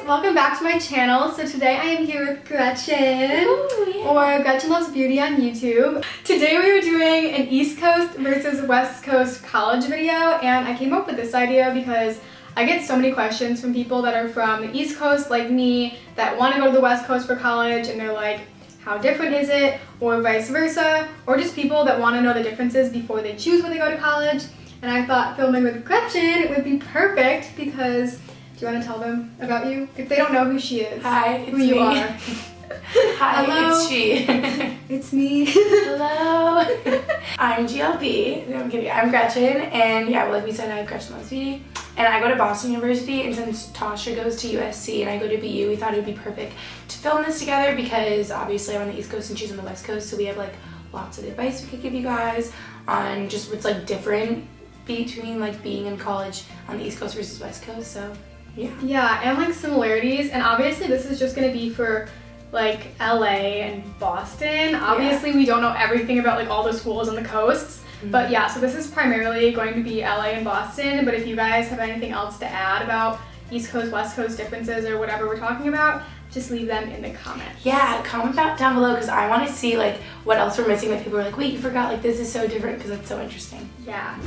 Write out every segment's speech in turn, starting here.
welcome back to my channel. So today I am here with Gretchen, or Gretchen Loves Beauty on YouTube. Today we are doing an East Coast versus West Coast college video, and I came up with this idea because I get so many questions from people that are from the East Coast like me that want to go to the West Coast for college, and they're like, how different is it? Or vice versa, or just people that want to know the differences before they choose when they go to college. And I thought filming with Gretchen would be perfect because, do you want to tell them about you? If they don't know who she is. Hi, it's who you me. are. Hi, Hello. it's she. It's me. Hello. I'm GLB. No, I'm kidding. I'm Gretchen, and yeah, like we said, I have Gretchen Loves Beauty, and I go to Boston University. And since Tasha goes to USC and I go to BU, we thought it would be perfect to film this together because obviously I'm on the East Coast and she's on the West Coast, so we have like lots of advice we could give you guys on just what's like different between like being in college on the East Coast versus West Coast. So yeah, and like similarities, and obviously this is just gonna be for like LA and Boston. Obviously we don't know everything about like all the schools on the coasts, but yeah, so this is primarily going to be LA and Boston. But if you guys have anything else to add about East Coast, West Coast differences or whatever we're talking about, just leave them in the comments. Yeah, comment down below because I want to see like what else we're missing that people are like, wait, you forgot, like this is so different, because it's so interesting. Yeah.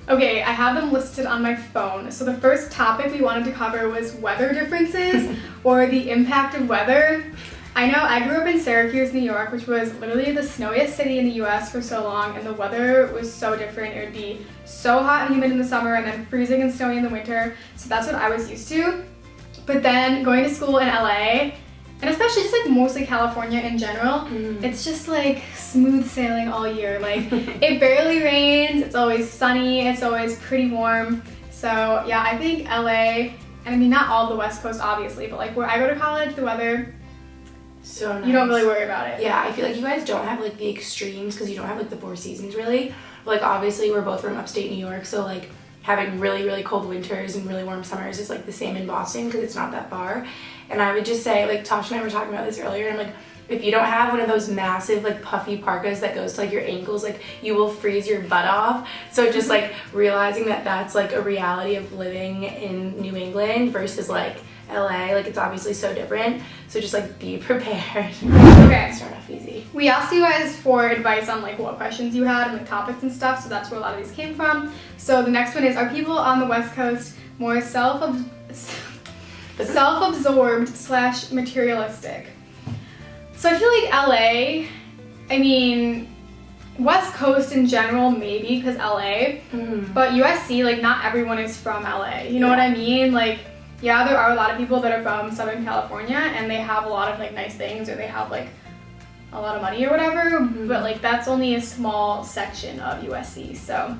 Okay, I have them listed on my phone. So the first topic we wanted to cover was weather differences or the impact of weather. I know I grew up in Syracuse, New York, which was literally the snowiest city in the US for so long, and the weather was so different. It would be so hot and humid in the summer and then freezing and snowy in the winter. So that's what I was used to. But then going to school in LA, and especially just like mostly California in general, it's just like smooth sailing all year. Like it barely rains, it's always sunny, it's always pretty warm. So yeah, I think LA, and I mean not all the West Coast obviously, but like where I go to college, the weather, so nice. You don't really worry about it. Yeah, I feel like you guys don't have like the extremes because you don't have like the four seasons really. But, like obviously we're both from upstate New York, so like having really, really cold winters and really warm summers is like the same in Boston because it's not that far. And I would just say, like Tasha and I were talking about this earlier, and I'm like, if you don't have one of those massive like puffy parkas that goes to like your ankles, like you will freeze your butt off. So just like realizing that that's like a reality of living in New England versus like LA, like it's obviously so different. So just like be prepared. Okay. Start off easy. We asked you guys for advice on like what questions you had and like topics and stuff, so that's where a lot of these came from. So the next one is, are people on the West Coast more self-absorbed / materialistic? So I feel like LA, I mean, West Coast in general maybe because LA, but USC, like not everyone is from LA, you know what I mean? Like, yeah, there are a lot of people that are from Southern California and they have a lot of like nice things, or they have like a lot of money or whatever, but like that's only a small section of USC, so.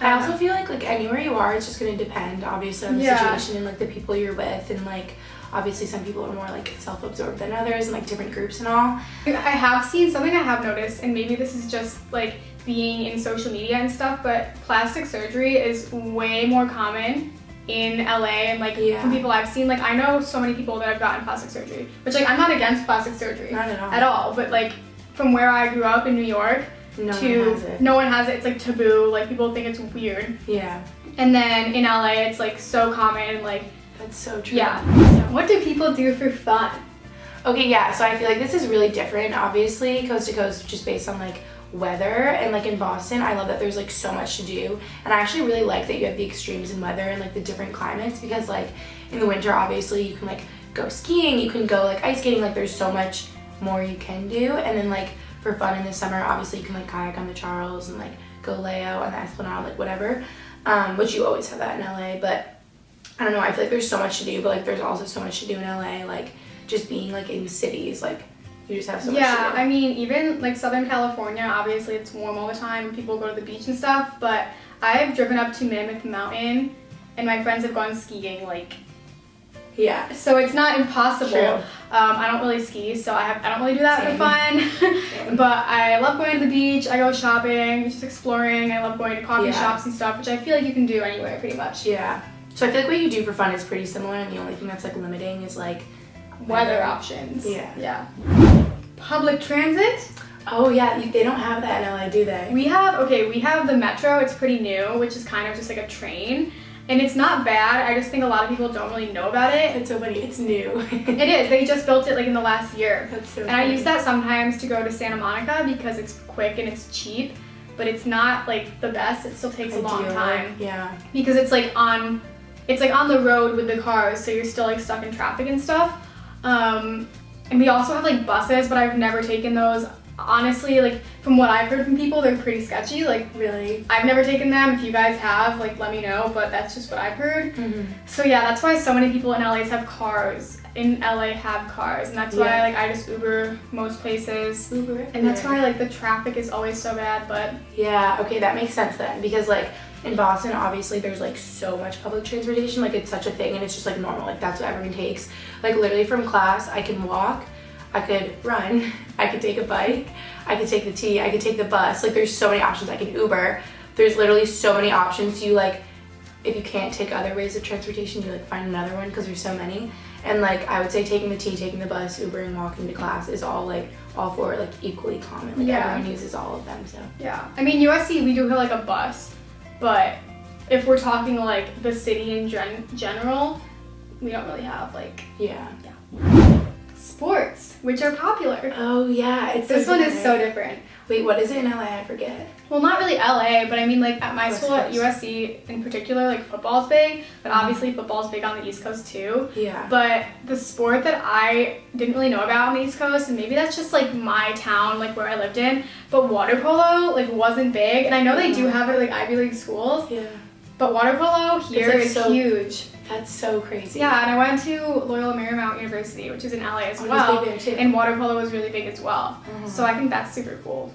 I also feel like anywhere you are, it's just going to depend obviously on the situation and like the people you're with, and like obviously some people are more like self-absorbed than others and like different groups and all. I have seen something I have noticed, and maybe this is just like being in social media and stuff, but plastic surgery is way more common in LA, and like from people I've seen, like I know so many people that have gotten plastic surgery, which like I'm not against plastic surgery not at all, but like from where I grew up in New York, no one has it. It's like taboo, like people think it's weird. Yeah. And then in LA it's like so common, like that's so true. Yeah. So what do people do for fun? Okay, yeah, so I feel like this is really different obviously coast to coast just based on like weather, and like in Boston I love that there's like so much to do, and I actually really like that you have the extremes in weather and like the different climates, because like in the winter obviously you can like go skiing, you can go like ice skating, like there's so much more you can do. And then like for fun in the summer obviously you can like kayak on the Charles and like go lay out on the Esplanade, like whatever, which you always have that in LA. But I don't know, I feel like there's so much to do, but like there's also so much to do in LA, like just being like in cities, like you just have so much to do. Yeah, I mean even like Southern California, obviously it's warm all the time, people go to the beach and stuff, but I've driven up to Mammoth Mountain and my friends have gone skiing, like so it's not impossible. True. I don't really ski, so I don't really do that for fun. But I love going to the beach, I go shopping, just exploring, I love going to coffee shops and stuff, which I feel like you can do anywhere pretty much. Yeah. So I feel like what you do for fun is pretty similar, and the only thing that's like limiting is like weather options. Yeah. Public transit? Oh yeah, they don't have that in LA, do they? We have the metro, it's pretty new, which is kind of just like a train. And it's not bad. I just think a lot of people don't really know about it. It's so funny. It's new. It is. They just built it like in the last year. That's so And funny. I use that sometimes to go to Santa Monica because it's quick and it's cheap, but it's not like the best. It still takes a long time. Yeah. Because it's like on the road with the cars, so you're still like stuck in traffic and stuff. And we also have like buses, but I've never taken those. Honestly, like from what I've heard from people, they're pretty sketchy. Like, Really? I've never taken them. If you guys have, like, let me know, but that's just what I've heard. Mm-hmm. So yeah, that's why so many people in LA have cars. And that's why like I just Uber most places. Uber. And that's why like the traffic is always so bad, but Yeah, okay, that makes sense then, because like in Boston, obviously there's like so much public transportation, like it's such a thing and it's just like normal, like that's what everyone takes. Like literally from class, I can walk, I could run, I could take a bike, I could take the T, I could take the bus, like there's so many options. I can Uber, there's literally so many options. You like, if you can't take other ways of transportation, you like find another one because there's so many. And like I would say taking the T, taking the bus, Ubering, walking to class is all four like equally common. Like everyone uses all of them, so. Yeah. I mean USC we do have like a bus, but if we're talking like the city in general, we don't really have like sports, which are popular. Oh yeah, it's This one is different. so different. Wait, what is it in LA? I forget. Well, not really LA, but I mean like at my West school at Coast. USC in particular, like football's big, but obviously football's big on the East Coast too. Yeah. But the sport that I didn't really know about on the East Coast, and maybe that's just like my town, like where I lived in, but water polo like wasn't big, and I know they do have it at like Ivy League schools, Yeah. but water polo here like is so- huge. That's so crazy. Yeah, and I went to Loyola Marymount University, which is in LA as Oh, well, it's big there, too. and water polo was really big as well. Mhm. So I think that's super cool.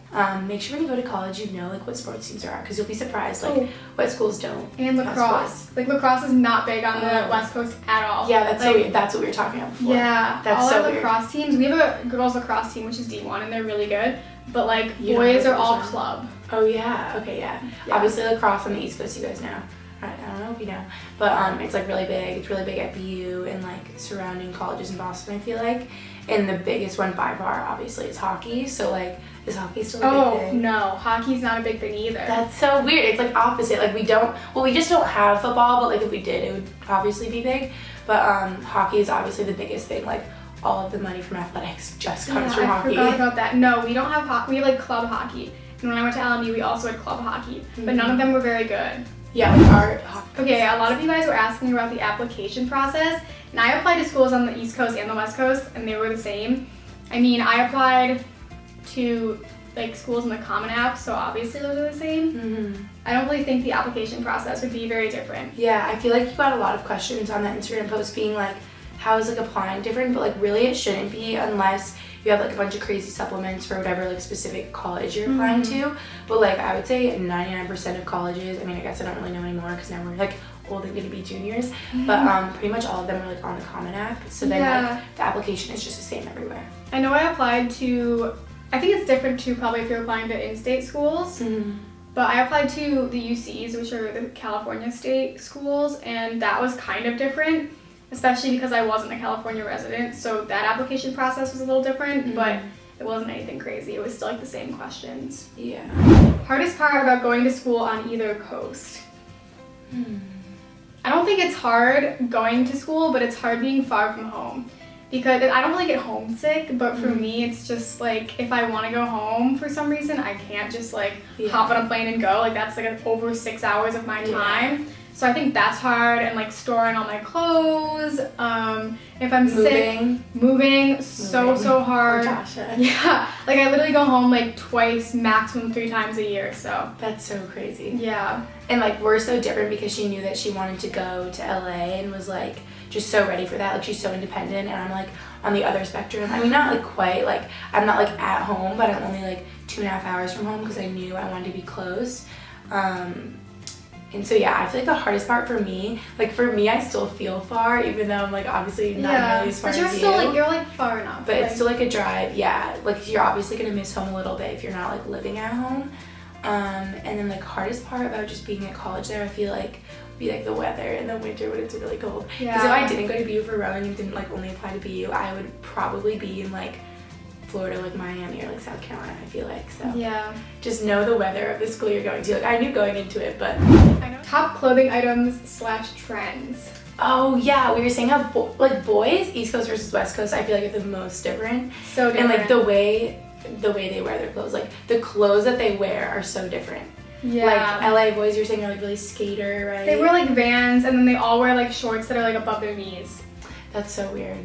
Make sure when you go to college, you know like what sports teams there are, because you'll be surprised like Oh. what schools don't. And have lacrosse. sports. Like lacrosse is not big on the Oh. West Coast at all. Yeah, that's like, so that's what we were talking about before. Yeah, That's all so our weird. lacrosse teams. We have a girls lacrosse team, which is D1, and they're really good. But like You don't boys have are all those, huh? club. Oh yeah. Okay. Yeah. Yeah. Obviously lacrosse on the East Coast, you guys know. I don't know if you know, but it's like really big. It's really big at BU and like surrounding colleges in Boston, I feel like. And the biggest one by far, obviously, is hockey. So like, is hockey still a big Oh thing? no, hockey's not a big thing either. That's so weird. It's like opposite. Like we just don't have football, but like if we did, it would obviously be big. But hockey is obviously the biggest thing. Like all of the money from athletics just comes from I hockey. forgot about that. No, we don't have hockey. We have like club hockey. And when I went to LMU, we also had club hockey, but none of them were very good. Yeah, like our hockey. Okay, a lot of you guys were asking about the application process, and I applied to schools on the East Coast and the West Coast, and they were the same. I mean, I applied to like schools in the Common App, so obviously those are the same. Mm-hmm. I don't really think the application process would be very different. Yeah, I feel like you got a lot of questions on that Instagram post being like, how is like applying different? But like really it shouldn't be unless you have like a bunch of crazy supplements for whatever like specific college you're applying to. But like I would say 99% of colleges, I mean I guess I don't really know anymore because now we're like old and gonna be juniors, but pretty much all of them are like on the Common App. So then like the application is just the same everywhere. I know I applied to, I think it's different too probably if you're applying to in-state schools. But I applied to the UCs, which are the California state schools, and that was kind of different, especially because I wasn't a California resident, so that application process was a little different, but it wasn't anything crazy. It was still like the same questions. Yeah. Hardest part about going to school on either coast? I don't think it's hard going to school, but it's hard being far from home. Because I don't really get homesick, but for me it's just like if I want to go home for some reason, I can't just like hop on a plane and go. Like that's like over 6 hours of my time. So I think that's hard, and like storing all my clothes. If I'm sick, moving so hard. Oh, Tasha. Yeah, like I literally go home like twice, maximum 3 times a year. So That's so crazy. yeah. And like we're so different because she knew that she wanted to go to LA and was like just so ready for that. Like she's so independent, and I'm like on the other spectrum. I mean, not like quite, like I'm not like at home, but I'm only like 2.5 hours from home because I knew I wanted to be close. And so yeah, I feel like the hardest part for me, I still feel far, even though I'm like obviously not nearly as far but you're as still you. like you're like far enough. But like, it's still like a drive, yeah. Like you're obviously gonna miss home a little bit if you're not like living at home. And then like hardest part about just being at college there, I feel like would be like the weather in the winter when it's really cold. Because if I didn't go to BU for rowing and didn't like only apply to BU, I would probably be in like Florida, like Miami, or like South Carolina, I feel like. So Yeah. just know the weather of the school you're going to. Like, I knew going into it, but I know. Top clothing items / trends. oh yeah, we were saying how like boys, East Coast versus West Coast, I feel like are the most different. So different. And like the way they wear their clothes, like the clothes that they wear are so different. Yeah. Like LA boys, you're saying are like really skater, right? They wear like Vans, and then they all wear like shorts that are like above their knees. That's so weird.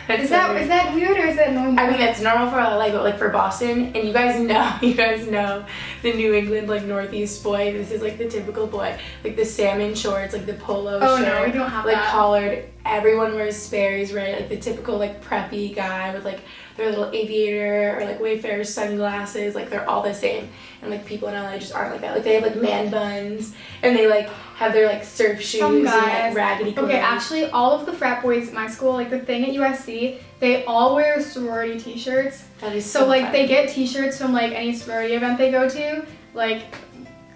Is that weird or is that normal? I mean, it's normal for LA, but like for Boston, and you guys know the New England, like Northeast boy. This is like the typical boy, like the salmon shorts, like the polo shirt. No, we don't have like that. collared. Everyone wears Sperry's, right? Like the typical like preppy guy with like their little aviator or like Wayfarer sunglasses. Like they're all the same, and like people in LA just aren't like that. Like they have like man buns, and they like have their like surf shoes and like raggedy clothes. Okay, actually, all of the frat boys at my school, like the thing at USC, they all wear sorority t-shirts. That is so like funny. they get t-shirts from like any sorority event they go to, like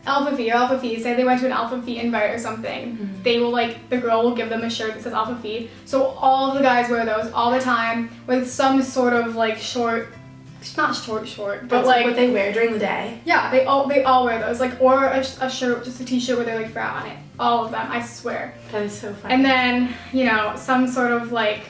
Alpha Phi, say they went to an Alpha Phi invite or something, Mm-hmm. they will like, the girl will give them a shirt that says Alpha Phi. So all of the guys wear those all the time with some sort of like short, not short, but That's like what they wear during the day. yeah, they all wear those, like, or a shirt, just a t-shirt with their like frat on it. All of them, I swear. That is so funny. And then, you know, some sort of like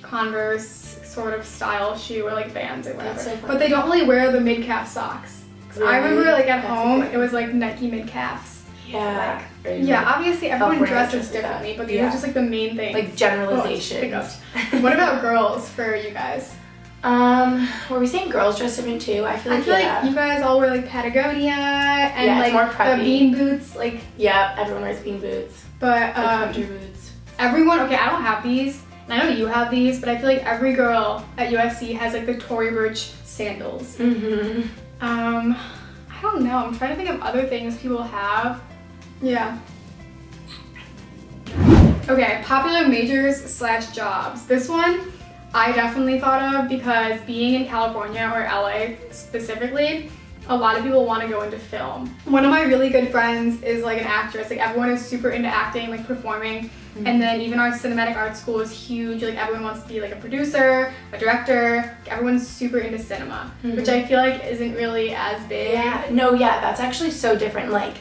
Converse sort of style shoe or like Vans or whatever. That's so funny. But they don't really wear the mid-calf socks. 'Cause I Really? remember like at That's a home, good it was like Nike mid-calves. Yeah. Yeah, obviously everyone California dresses dresses differently, that. but these Yeah. are just like the main things. Like generalizations. hiccups. What about girls for you guys? Were we saying girls dress different too? I feel like like you guys all wear like Patagonia and Yeah, it's like more the preppy. bean boots, like, yeah, everyone wears bean boots. but Like hunter boots. everyone, okay, I don't have these, and I know you have these, but I feel like every girl at USC has like the Tory Burch sandals. Mm-hmm. I don't know, I'm trying to think of other things people have. Yeah. Okay, popular majors / jobs. This one I definitely thought of because being in California or LA specifically, a lot of people want to go into film. One of my really good friends is like an actress. Like everyone is super into acting, like performing. Mm-hmm. And then even our cinematic arts school is huge. Like everyone wants to be like a producer, a director. Like, everyone's super into cinema, Mm-hmm. which I feel like isn't really as big. Yeah, no, yeah, that's actually so different. Like,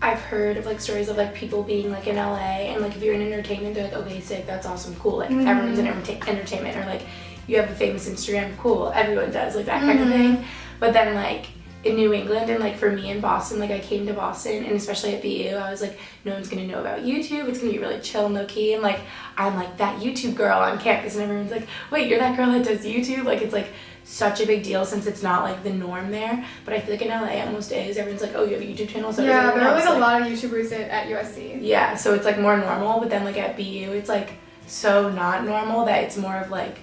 I've heard of like stories of like people being like in LA and like if you're in entertainment, they're like, okay, sick, that's awesome, cool. Like Mm-hmm. everyone's in entertainment, or like you have a famous Instagram, cool, everyone does, like that kind of thing. But then like in New England and like for me in Boston, like I came to Boston and especially at BU, I was like, no one's gonna know about YouTube, it's gonna be really chill and low key, and like I'm like that YouTube girl on campus and everyone's like, wait, you're that girl that does YouTube? Like it's like such a big deal since it's not like the norm there, but I feel like in LA it almost is. Everyone's like, oh, you have a YouTube channel? So Yeah, does there are everyone like a else. lot of YouTubers at USC. Yeah, so it's like more normal, but then like at BU it's like so not normal that it's more of like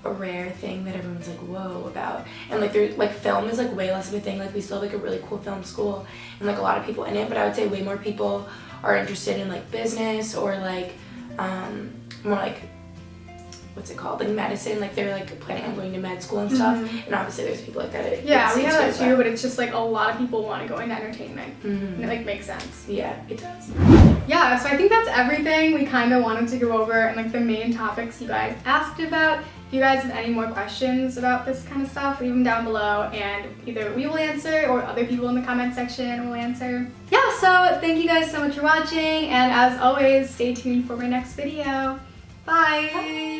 a rare thing that everyone's like whoa about. And like there's like film is like way less of a thing. Like we still have like a really cool film school and like a lot of people in it, but I would say way more people are interested in like business or like more like what's it called, like medicine, like they're like planning on going to med school and stuff. And obviously there's people like that at Yeah, we USC have that too, but but it's just like a lot of people want to go into entertainment. Mhm. And it like makes sense. Yeah, it does. Yeah, so I think that's everything we kind of wanted to go over and like the main topics you guys asked about. If you guys have any more questions about this kind of stuff, leave them down below and either we will answer or other people in the comment section will answer. Yeah, so thank you guys so much for watching, and as always, stay tuned for my next video. Bye!